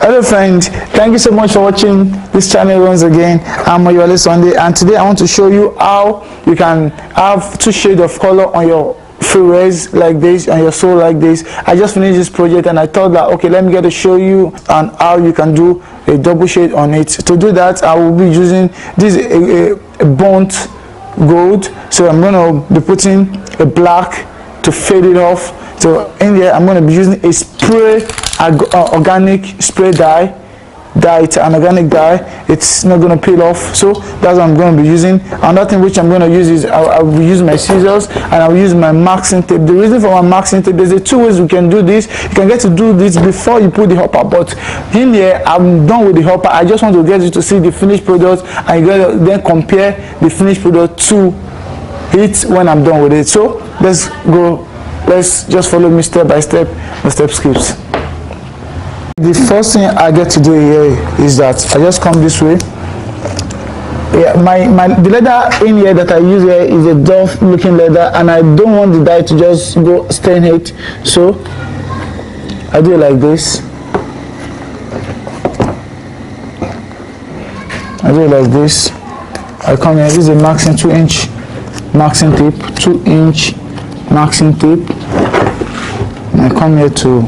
Hello friends, thank you so much for watching this channel once again. I'm Oyewale Sunday, and today I want to show you how you can have two shades of color on your freeways like this and your sole like this. I just finished this project and I thought that okay, let me get to show you on how you can do a double shade on it. To do that, I will be using this a burnt gold, so I'm going to be putting a black to fade it off. So in here I'm going to be using a spray organic spray dye. It's an organic dye, it's not going to peel off, so that's what I'm going to be using. Another thing which I'm going to use is I will use my scissors and I will use my marking tape. The reason for my marking tape, there's two ways we can do this. You can get to do this before you put the hopper, but in here I'm done with the hopper. I just want to get you to see the finished product and you get to then compare the finished product to it when I'm done with it. So let's go, let's just follow me step by step, the step skips. The first thing I get to do here is that I just come this way. Yeah, the leather in here that I use here is a doff looking leather, and I don't want the dye to just go stain it, so I do it like this. I do it like this. I come here. This is a marking 2-inch marking tape, 2-inch marking tape, and I come here to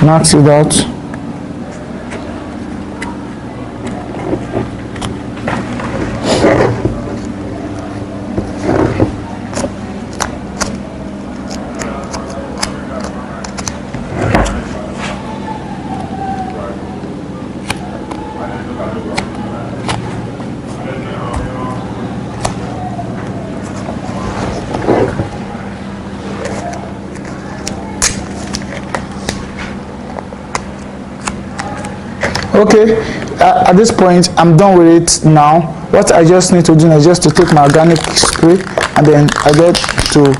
marks it out. Okay, at this point I'm done with it now. What I just need to do is just to take my organic spray and then I get to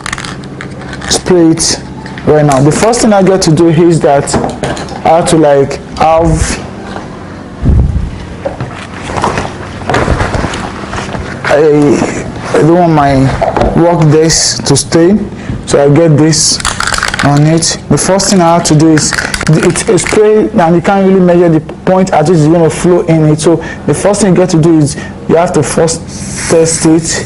spray it right now. The first thing I get to do is that I have to I don't want my work desk to stain, so I get this on it. The first thing I have to do is it's a spray and you can't really measure the point at which it's going to flow in it, so the first thing you get to do is you have to first test it.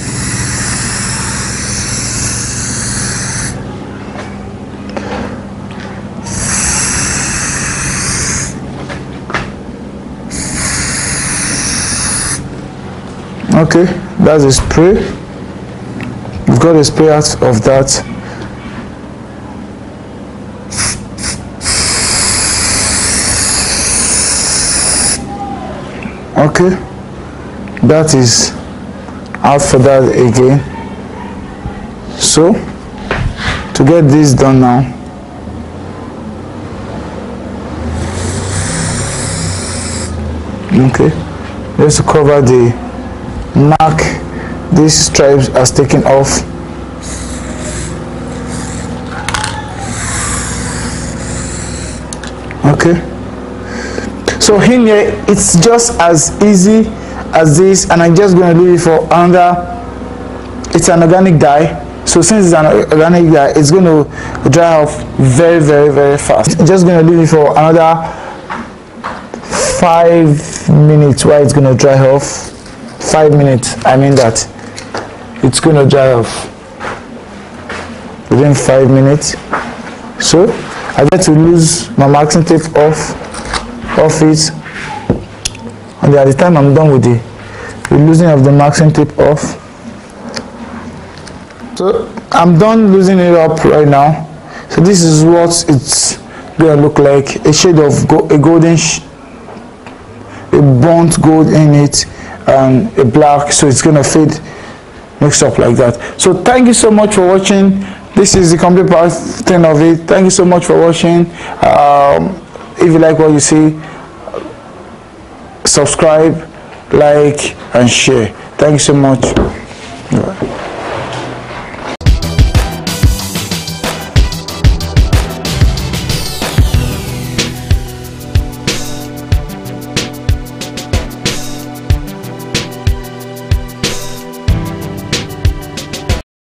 Okay, that's a spray. You've got a spray out of that. Okay, that is out for that again. So to get this done now, okay, just to cover the mark these stripes as taken off. Okay, so in here it's just as easy as this, and I'm just going to leave it for another. It's an organic dye, so since it's an organic dye, it's going to dry off very fast. I'm just going to leave it for another 5 minutes while it's going to dry off. 5 minutes, I mean that it's going to dry off within 5 minutes. So I get to lose my masking tape off it, and at the time I'm done with the losing of the masking tape off. So I'm done losing it up right now. So this is what it's gonna look like, a shade of a golden a burnt gold in it and a black, so it's gonna fade mixed up like that. So thank you so much for watching. This is the complete part thing of it. Thank you so much for watching. If you like what you see, subscribe, like and share. Thank you so much.